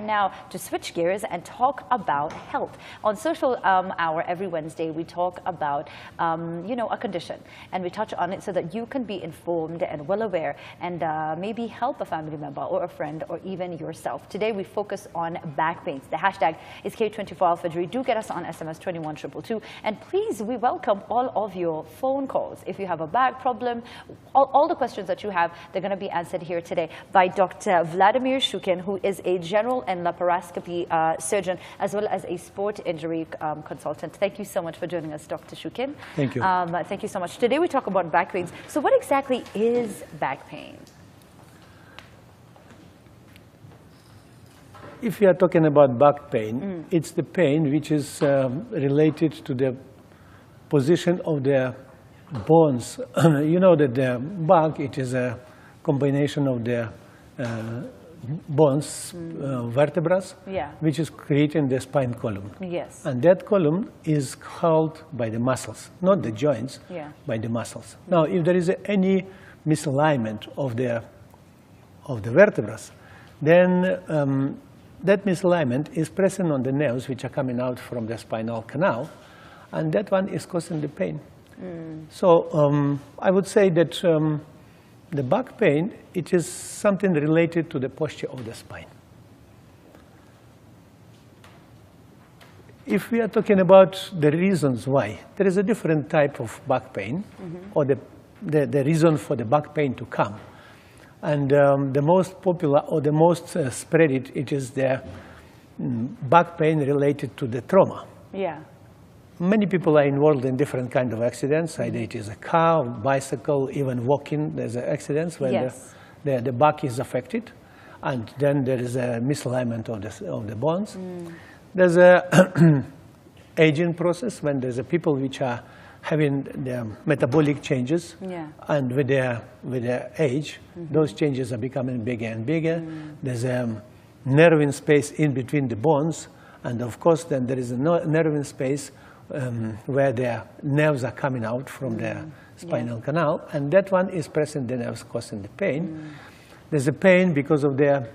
Now to switch gears and talk about health. On Social Hour every Wednesday, we talk about, a condition, and we touch on it so that you can be informed and well aware and maybe help a family member or a friend or even yourself. Today we focus on back pains. The hashtag is K24 Alfajiri. Do get us on SMS 21222, and please, we welcome all of your phone calls. If you have a back problem, all the questions that you have, they're going to be answered here today by Dr. Vladimir Shchukin, who is a general and laparoscopy surgeon, as well as a sport injury consultant. Thank you so much for joining us, Dr. Shchukin. Thank you. Thank you so much. Today we talk about back pains. So what exactly is back pain? If you are talking about back pain, it's the pain which is related to the position of the bones. You know that the back, it is a combination of the bones, vertebrae, which is creating the spine column. Yes. And that column is held by the muscles, not the joints, by the muscles. Now, if there is any misalignment of the vertebrae, then that misalignment is pressing on the nerves which are coming out from the spinal canal, and that one is causing the pain. So I would say that the back pain, it is something related to the posture of the spine. If we are talking about the reasons why, there is a different type of back pain, or the reason for the back pain to come. And the most popular or the most spread it is the back pain related to the trauma. Yeah. Many people are involved in different kind of accidents. Either it is a car, bicycle, even walking. There's accidents when the back is affected, and then there is a misalignment of the bones. There's a aging process when there's a people which are having the metabolic changes, and with their age, those changes are becoming bigger and bigger. There's a nerve space in between the bones, and of course then there is a nerve space where the nerves are coming out from the spinal canal, and that one is pressing the nerves, causing the pain. There's a pain because of the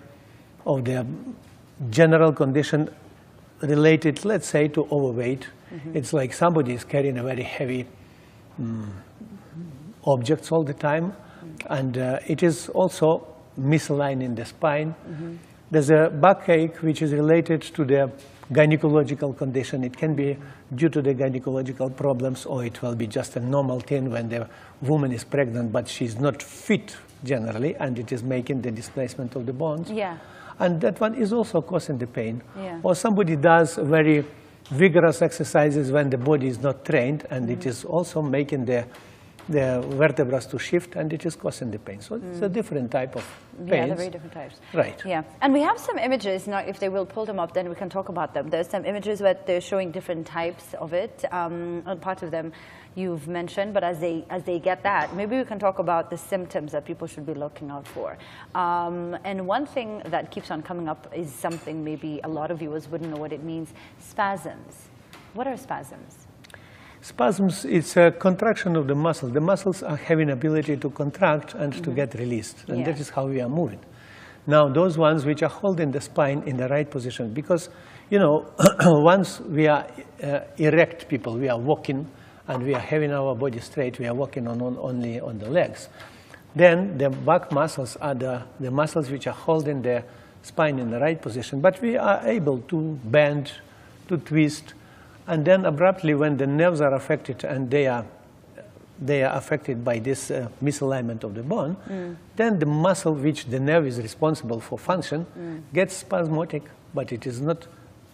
general condition related, let's say, to overweight. It's like somebody is carrying a very heavy objects all the time, and it is also misaligning the spine. There's a backache which is related to the gynecological condition. It can be due to the gynecological problems, or it will be just a normal thing when the woman is pregnant, but she's not fit generally, and it is making the displacement of the bones. And that one is also causing the pain. Or somebody does very vigorous exercises when the body is not trained, and it is also making the vertebrae to shift, and it is causing the pain. So it's a different type of pain. Yeah, they're very different types. Right. Yeah, and we have some images. Now, if they will pull them up, then we can talk about them. There's some images where they're showing different types of it. And part of them you've mentioned, but as they get that, maybe we can talk about the symptoms that people should be looking out for. And one thing that keeps on coming up is something maybe a lot of viewers wouldn't know what it means: spasms. What are spasms? Spasms, it's a contraction of the muscle. The muscles are having ability to contract and to get released, and that is how we are moving. Now, those ones which are holding the spine in the right position, because, you know, once we are erect people, we are walking, and we are having our body straight, we are walking only on the legs. Then the back muscles are the muscles which are holding the spine in the right position, but we are able to bend, to twist, and then abruptly, when the nerves are affected and they are affected by this misalignment of the bone, then the muscle which the nerve is responsible for function gets spasmodic, but it is not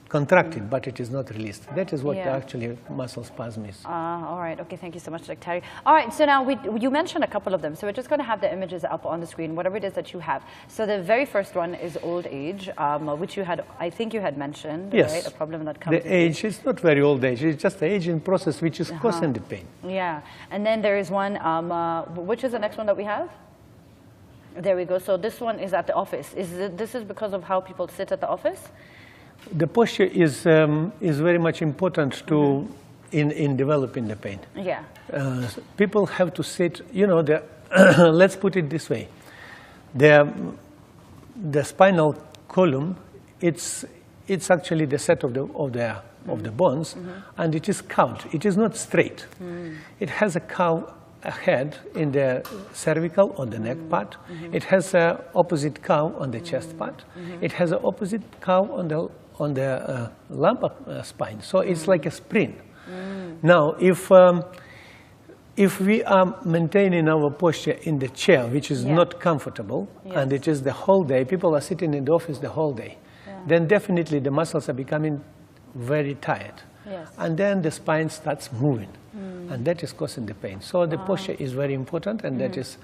contracted, but it is not released. That is what actually muscle spasm is. All right. Okay. Thank you so much, Dr. Terry. All right. So now you mentioned a couple of them. So we're just going to have the images up on the screen, whatever it is that you have. So the very first one is old age, which you had, I think you had mentioned, right? A problem that comes. The age is not very old age. It's just the aging process which is causing the pain. Yeah. And then there is one, which is the next one that we have? There we go. So this one is at the office. This is because of how people sit at the office? The posture is very much important to in developing the pain. Yeah. People have to sit. You know, let's put it this way: the spinal column it's actually the set of the bones, and it is curved. It is not straight. It has a curve ahead in the cervical or the neck part. It has an opposite curve on the chest part. It has an opposite curve on the lumbar spine. So it's like a spring. Now, if we are maintaining our posture in the chair, which is not comfortable, and it is the whole day, people are sitting in the office the whole day, then definitely the muscles are becoming very tired. And then the spine starts moving, and that is causing the pain. So the posture is very important, and that is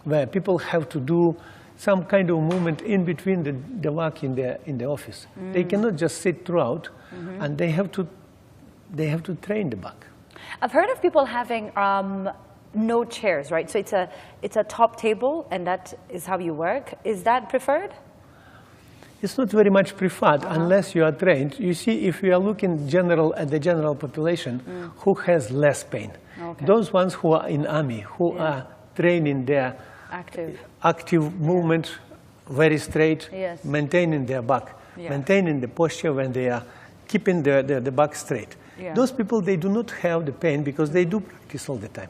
where people have to do some kind of movement in between the work in the office. They cannot just sit throughout, and they have to train the back. I've heard of people having no chairs, right? So it's a top table, and that is how you work. Is that preferred? It's not very much preferred unless you are trained. You see, if we are looking at the general population, who has less pain? Those ones who are in army, who are training their active movement very straight, maintaining their back, maintaining the posture when they are keeping the back straight. Those people, they do not have the pain because they do practice all the time.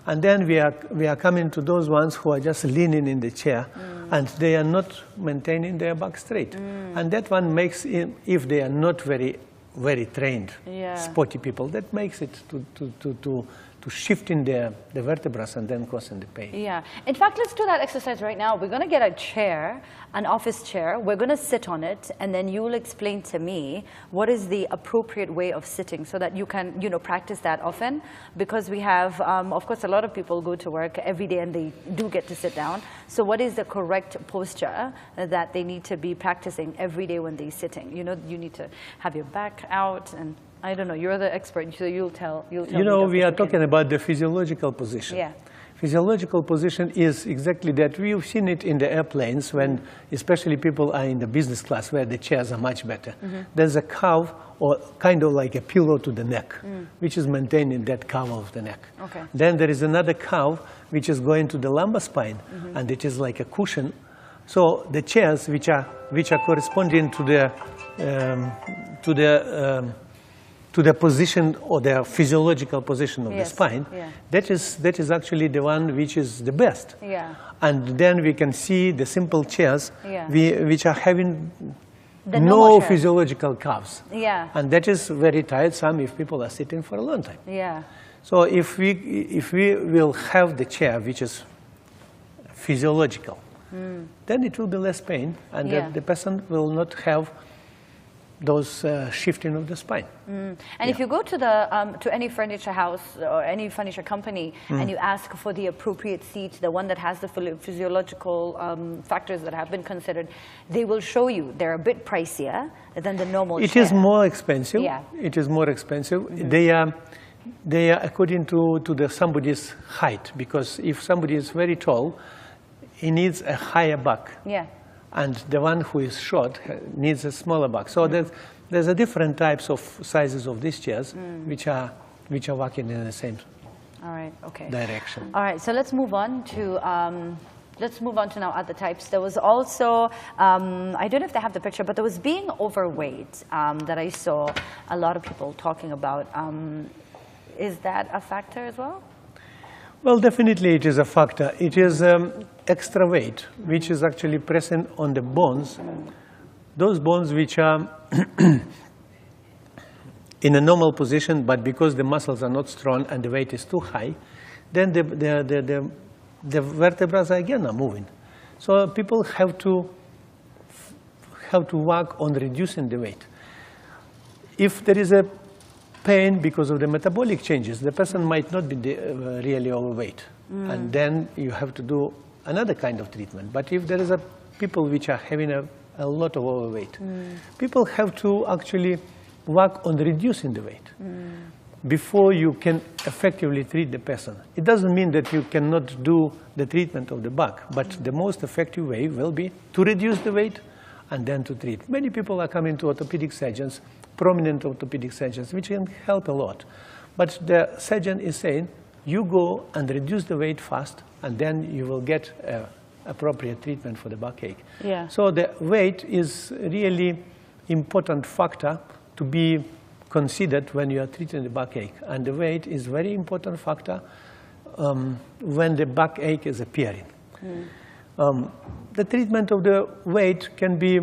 And then we are coming to those ones who are just leaning in the chair, and they are not maintaining their back straight. And that one makes, if they are not very trained, sporty people, that makes it to shift in the vertebrae and then causing the pain. Yeah. In fact, let's do that exercise right now. We're going to get a chair, an office chair. We're going to sit on it, and then you will explain to me what is the appropriate way of sitting so that you can, practice that often. Because we have, of course, a lot of people go to work every day and they do get to sit down. So what is the correct posture that they need to be practicing every day when they're sitting? You need to have your back out, and I don't know, you're the expert, so you'll tell me. We are talking about the physiological position. Physiological position is exactly that. We've seen it in the airplanes when, especially people are in the business class where the chairs are much better. There's a curve, or kind of like a pillow to the neck, which is maintaining that curve of the neck. Then there is another curve which is going to the lumbar spine, and it is like a cushion. So the chairs which are corresponding to the position or the physiological position of the spine, that is actually the one which is the best. And then we can see the simple chairs which are having no physiological curves. And that is very tiresome if people are sitting for a long time. So if we will have the chair which is physiological, then it will be less pain, and the person will not have those shifting of the spine. And if you go to any furniture house or any furniture company and you ask for the appropriate seat, the one that has the physiological factors that have been considered, they will show you they're a bit pricier than the normal chair. It is more expensive. It is more expensive. They are according to somebody's height, because if somebody is very tall, he needs a higher back. And the one who is short needs a smaller back. So there's a different types of sizes of these chairs which are working in the same direction. All right, so let's move on to now other types. There was also, I don't know if they have the picture, but there was being overweight that I saw a lot of people talking about. Is that a factor as well? Well, definitely it is a factor. It is extra weight, which is actually present on the bones. Those bones which are in a normal position, but because the muscles are not strong and the weight is too high, then the vertebrae again are moving. So people have to work on reducing the weight. If there is a pain because of the metabolic changes, the person might not be really overweight, and then you have to do another kind of treatment. But if there is people which are having a lot of overweight, people have to actually work on reducing the weight before you can effectively treat the person. It doesn't mean that you cannot do the treatment of the back, but the most effective way will be to reduce the weight and then to treat. Many people are coming to orthopedic surgeons, prominent orthopedic surgeons, which can help a lot. But the surgeon is saying, you go and reduce the weight fast, and then you will get appropriate treatment for the backache. So the weight is really important factor to be considered when you are treating the backache. And the weight is very important factor when the backache is appearing. The treatment of the weight can be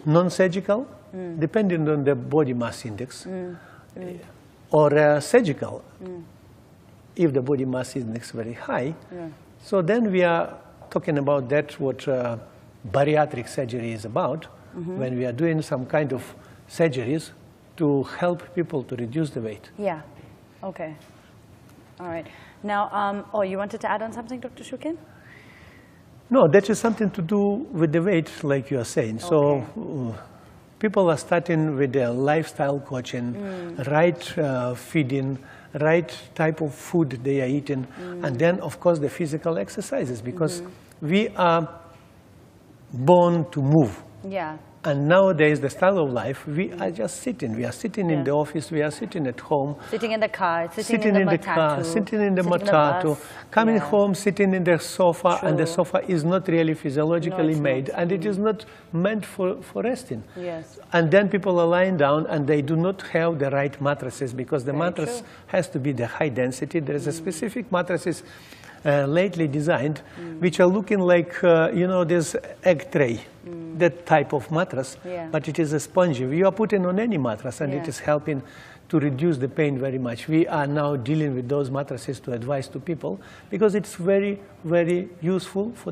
non-surgical, depending on the body mass index, or surgical, if the body mass index is very high. So then we are talking about that, what bariatric surgery is about, when we are doing some kind of surgeries to help people to reduce the weight. Yeah, okay. All right. Now, oh, you wanted to add on something, Dr. Shchukin? No, that is something to do with the weight, like you are saying. Okay. So people are starting with their lifestyle coaching, right feeding, right type of food they are eating, and then, of course, the physical exercises, because we are born to move. Yeah. And nowadays, the style of life, we are just sitting. We are sitting in the office, we are sitting at home. Sitting in the car, sitting in the car, sitting in the matatu, coming home, sitting in the sofa, and the sofa is not really physiologically made, and it is not meant for resting. Yes. And then people are lying down, and they do not have the right mattresses, because the mattress has to be the high density. There is a specific mattresses lately designed, which are looking like, you know, this egg tray, that type of mattress, but it is a spongy. You are putting on any mattress, and it is helping to reduce the pain very much. We are now dealing with those mattresses to advise to people, because it's very, very useful for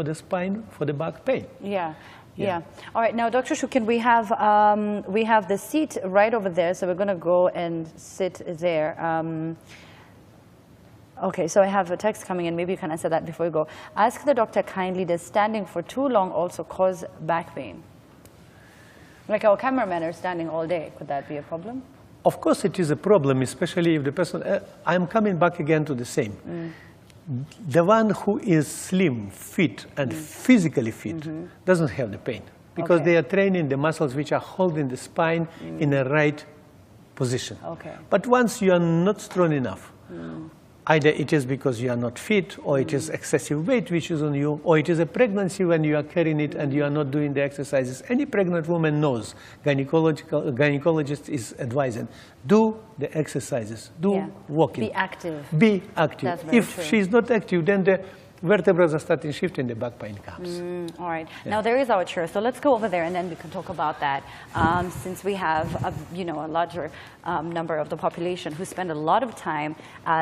the spine, for the back pain. Yeah. Yeah. All right. Now, Dr. Shchukin, we have the seat right over there, so we're going to go and sit there. Okay, so I have a text coming in. Maybe you can answer that before you go. Ask the doctor kindly, does standing for too long also cause back pain? Like our cameramen are standing all day. Could that be a problem? Of course it is a problem, especially if the person, I'm coming back again to the same. The one who is slim, fit, and physically fit doesn't have the pain, because they are training the muscles which are holding the spine in the right position. But once you are not strong enough, either it is because you are not fit, or it is excessive weight which is on you, or it is a pregnancy when you are carrying it and you are not doing the exercises. Any pregnant woman knows, gynecologist is advising, do the exercises, do walking. Be active. Be active. That's very if true. she is not active, then the vertebrae are starting shifting, the back pain comes. All right. Now, there is our chair, so let's go over there, and then we can talk about that, since we have a larger number of the population who spend a lot of time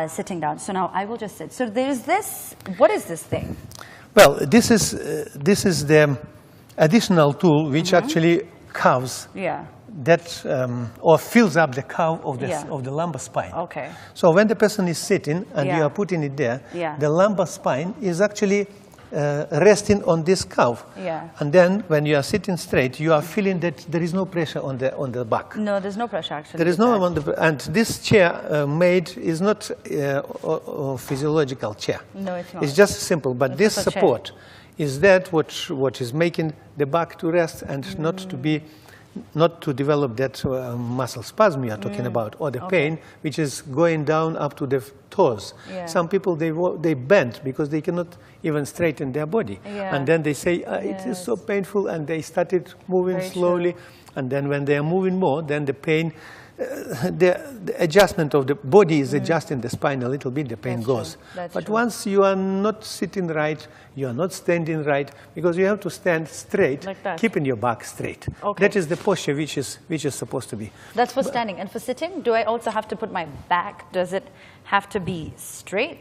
sitting down. So now I will just sit. So there's this. What is this thing? Well, this is the additional tool which actually curves that or fills up the curve of the lumbar spine. Okay. So when the person is sitting and you are putting it there, the lumbar spine is actually resting on this curve. And then when you are sitting straight, you are feeling that there is no pressure on the back. No, there's no pressure actually. There is no on the, and this chair made is not a physiological chair. No, it's not. It's just simple, but it's this support is that what is making the back to rest and not to develop that muscle spasm you are talking about, or the pain, which is going down up to the toes. Some people, they bend because they cannot even straighten their body. And then they say, it is so painful, and they started moving slowly. And then when they are moving more, then the pain, the adjustment of the body is adjusting the spine a little bit, the pain goes. But once you are not sitting right, you are not standing right, because you have to stand straight, like keeping your back straight. That is the posture which is supposed to be. That's for standing. And for sitting, do I also have to put my back? Does it have to be straight?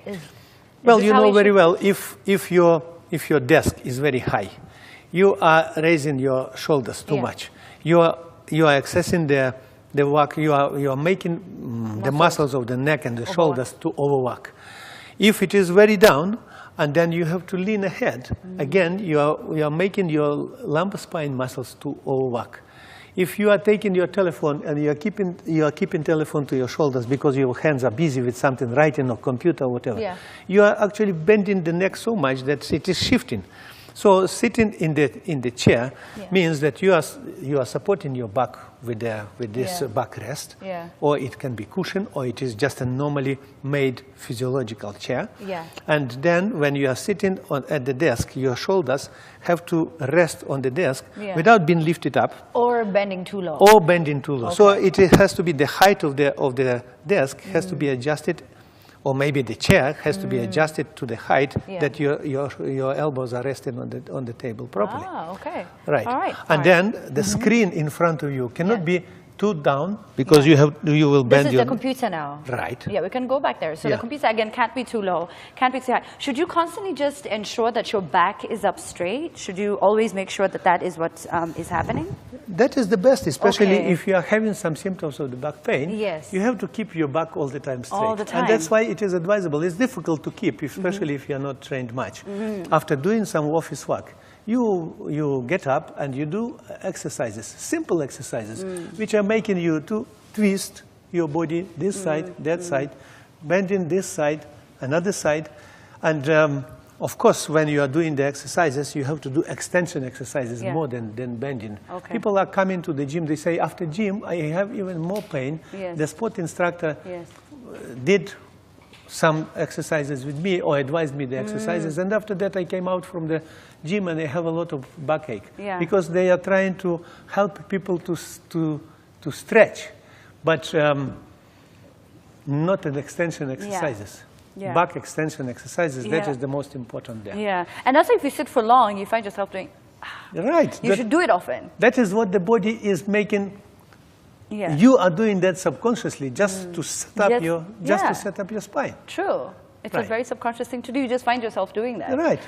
Well, you know very well, if your desk is very high, you are raising your shoulders too much. You are accessing the work, you are making the muscles of the neck and the shoulders to overwork. If it is very down, and then you have to lean ahead, again, you are making your lumbar spine muscles to overwork. If you are taking your telephone and you are keeping telephone to your shoulders because your hands are busy with something, writing or computer or whatever, you are actually bending the neck so much that it is shifting. So sitting in the chair means that you are supporting your back with this backrest, or it can be cushion, or it is just a normally made physiological chair. And then when you are sitting at the desk, your shoulders have to rest on the desk without being lifted up. Or bending too low. Or bending too low. So it has to be the height of the desk has to be adjusted, or maybe the chair has to be adjusted to the height that your elbows are resting on the table properly. Ah, okay. Right. All right. And then the screen in front of you cannot be too down, because you will bend your... This is the computer now. Right. Yeah, we can go back there. So the computer, again, can't be too low, can't be too high. Should you constantly just ensure that your back is up straight? Should you always make sure that that is what is happening? That is the best, especially if you are having some symptoms of the back pain. Yes. You have to keep your back all the time straight. All the time. And that's why it is advisable. It's difficult to keep, especially if you are not trained much. After doing some office work, you get up and you do exercises, simple exercises, which are making you to twist your body this side, that side, bending this side, another side. And of course, when you are doing the exercises, you have to do extension exercises more than bending. People are coming to the gym, they say, after gym, I have even more pain. The sport instructor did some exercises with me, or advised me the exercises, and after that I came out from the gym and I have a lot of backache, because they are trying to help people to stretch, but not an extension exercises. Back extension exercises, that is the most important there. Yeah, and that's if you sit for long, you find yourself doing... Right. You should do it often. That is what the body is making. You are doing that subconsciously, just to set up to set up your spine. True. It's a very subconscious thing to do. You just find yourself doing that. Right.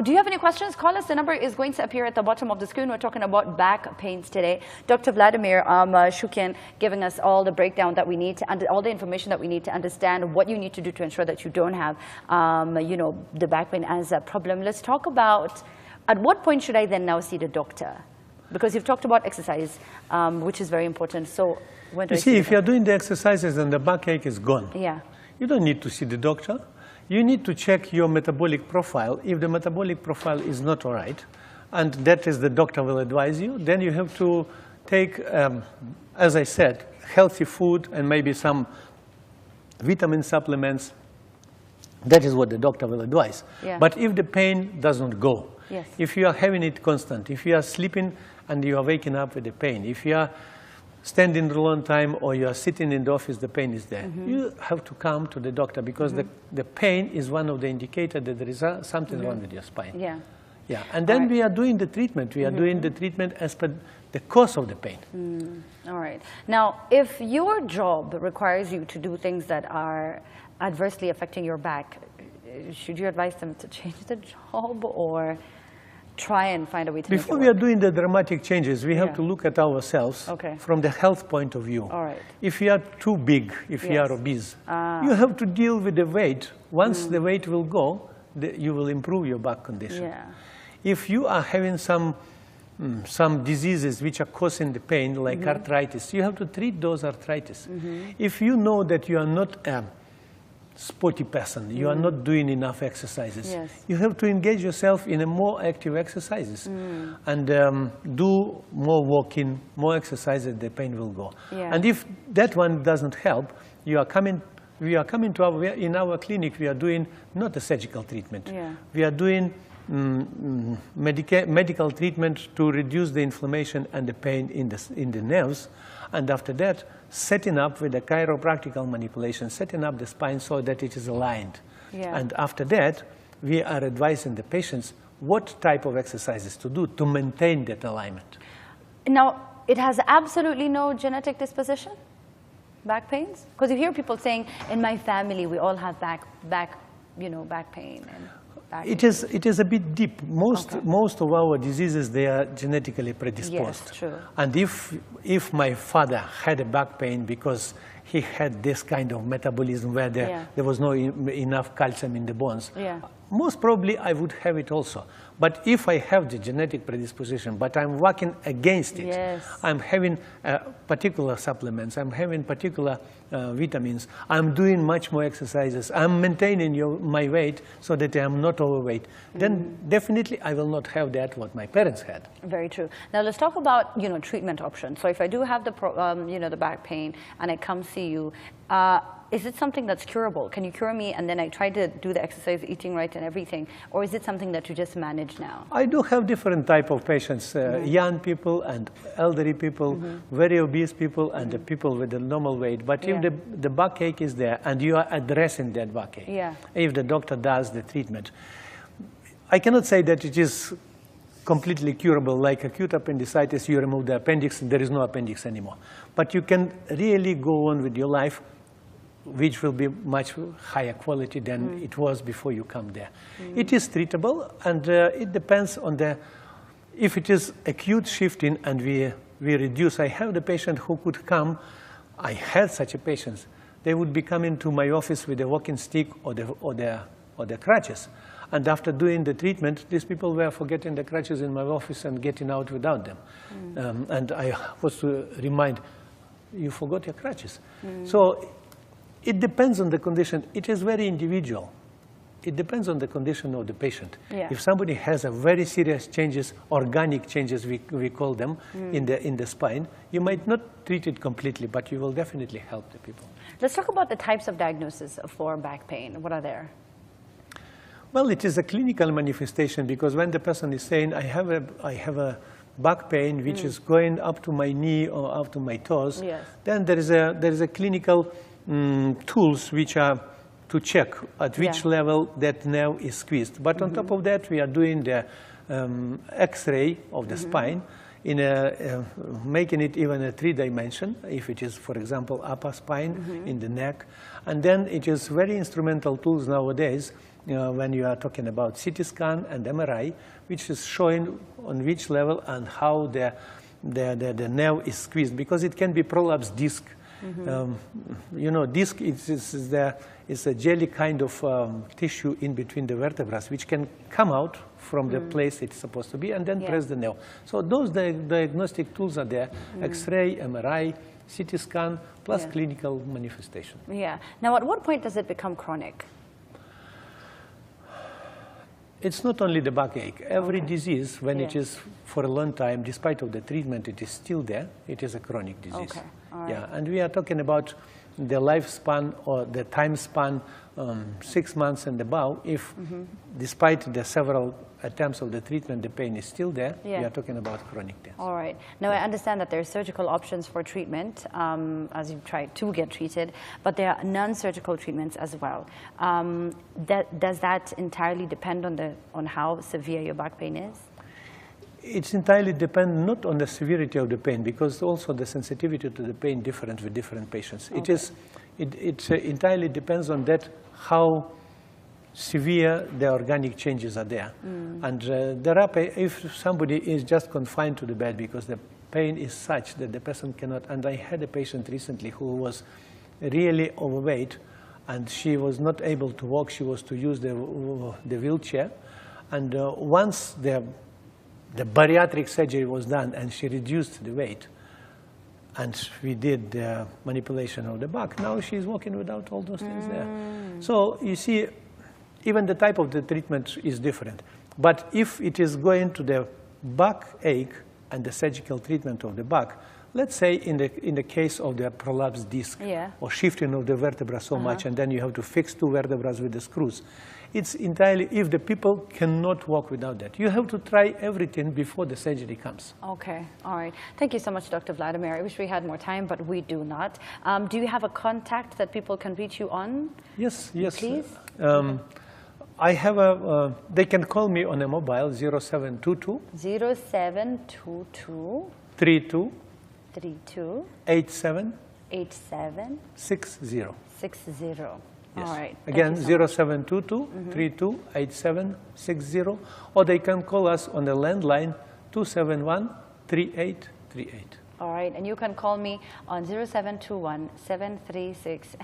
Do you have any questions? Call us. The number is going to appear at the bottom of the screen. We're talking about back pains today. Dr. Vladimir Shchukin giving us all the breakdown that we need, all the information that we need to understand what you need to do to ensure that you don't have, the back pain as a problem. Let's talk about, at what point should I then now see the doctor? Because you've talked about exercise, which is very important. So when do I see the doctor? If you're doing the exercises and the backache is gone, you don't need to see the doctor. You need to check your metabolic profile. If the metabolic profile is not all right, and that is the doctor will advise you, then you have to take, as I said, healthy food and maybe some vitamin supplements. That is what the doctor will advise. But if the pain doesn't go, if you are having it constant, if you are sleeping and you are waking up with the pain, if you are standing a long time or you are sitting in the office, the pain is there. You have to come to the doctor, because the pain is one of the indicators that there is something wrong with your spine. And then we are doing the treatment. We are doing the treatment as per the cause of the pain. All right. Now, if your job requires you to do things that are adversely affecting your back, should you advise them to change the job or try and find a way to make it work? Before we are doing the dramatic changes, we have to look at ourselves from the health point of view. If you are too big, if you are obese, you have to deal with the weight. Once the weight will go, you will improve your back condition. If you are having some diseases which are causing the pain, like arthritis, you have to treat those arthritis. If you know that you are not a sporty person, you are not doing enough exercises, you have to engage yourself in a more active exercises and do more walking, more exercises, the pain will go. And if that one doesn't help, we are coming to in our clinic, we are doing not a surgical treatment. We are doing medical treatment to reduce the inflammation and the pain in the nerves, and after that, setting up with a chiropractical manipulation, setting up the spine so that it is aligned. And after that, we are advising the patients what type of exercises to do to maintain that alignment. Now, it has absolutely no genetic disposition, back pains? Because you hear people saying, in my family, we all have back pain. And it is a bit deep. Most of our diseases, they are genetically predisposed. Yes, true. And if my father had a back pain because he had this kind of metabolism where there was no enough calcium in the bones, most probably I would have it also. But if I have the genetic predisposition, but I'm working against it, yes. I'm having particular supplements, I'm having particular vitamins, I'm doing much more exercises, I'm maintaining my weight so that I'm not overweight, then definitely I will not have that what my parents had. Very true. Now let's talk about, treatment options. So if I do have the, the back pain and I come see you, is it something that's curable? Can you cure me and then I try to do the exercise, eating right and everything? Or is it something that you just manage now? I do have different type of patients, young people and elderly people, very obese people and the people with the normal weight. But if the backache is there and you are addressing that backache, if the doctor does the treatment, I cannot say that it is completely curable, like acute appendicitis, you remove the appendix and there is no appendix anymore. But you can really go on with your life, which will be much higher quality than it was before you come there. It is treatable, and it depends on if it is acute shifting and we reduce. I have the patient who could come, I had such a patient, they would be coming to my office with a walking stick or the crutches. And after doing the treatment, these people were forgetting the crutches in my office and getting out without them. And I was to remind, you forgot your crutches. So it depends on the condition. It is very individual. It depends on the condition of the patient. If somebody has a very serious changes, organic changes we call them, in the spine, you might not treat it completely, but you will definitely help the people. Let's talk about the types of diagnosis for back pain. What are there? Well, it is a clinical manifestation, because when the person is saying, I have a back pain which is going up to my knee or up to my toes, then there is a clinical tools which are to check at which level that nerve is squeezed. But on top of that, we are doing the X-ray of the spine, making it even a 3-dimension, if it is, for example, upper spine in the neck. And then it is very instrumental tools nowadays when you are talking about CT scan and MRI, which is showing on which level and how the nerve is squeezed, because it can be prolapsed disc. Disc is a jelly kind of tissue in between the vertebrae, which can come out from the place it's supposed to be and then press the nerve. So those diagnostic tools are there, X-ray, MRI, CT scan, plus clinical manifestation. Now, at what point does it become chronic? It's not only the backache. Every disease, when it is for a long time, despite of the treatment, it is still there. It is a chronic disease. And we are talking about the lifespan or the time span, 6 months and above. If, despite the several attempts of the treatment, the pain is still there, we are talking about chronic disease. All right. Now, I understand that there are surgical options for treatment as you try to get treated, but there are non-surgical treatments as well. Does that entirely depend on how severe your back pain is? It's entirely depend not on the severity of the pain, because also the sensitivity to the pain different with different patients. It entirely depends on that how severe the organic changes are there. And if somebody is just confined to the bed because the pain is such that the person cannot, and I had a patient recently who was really overweight and she was not able to walk, she was to use the wheelchair, and once the bariatric surgery was done and she reduced the weight and we did the manipulation of the back, now she's walking without all those things there. So you see, even the type of the treatment is different. But if it is going to the back ache and the surgical treatment of the back, let's say in the case of the prolapsed disc or shifting of the vertebra so much, and then you have to fix 2 vertebrae with the screws, it's entirely, if the people cannot walk without that. You have to try everything before the surgery comes. Okay, all right. Thank you so much, Dr. Vladimir. I wish we had more time, but we do not. Do you have a contact that people can reach you on? Yes. Please? I have they can call me on a mobile, 0722. 0722. 32. 87. 60. Yes. All right. Again, 0722 32 87 60, or they can call us on the landline 271 3838. All right, and you can call me on 0721 736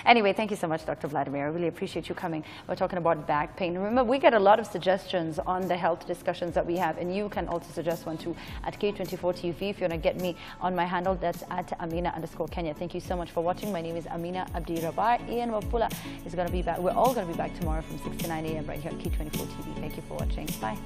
Anyway, thank you so much, Dr. Vladimir. I really appreciate you coming. We're talking about back pain. Remember, we get a lot of suggestions on the health discussions that we have, and you can also suggest one too at K24 TV. If you want to get me on my handle, that's at Amina_Kenya. Thank you so much for watching. My name is Amina Abdi Rabai. Ian Wapula is going to be back. We're all going to be back tomorrow from 6 to 9 a.m. right here at K24 TV. Thank you for watching. Bye.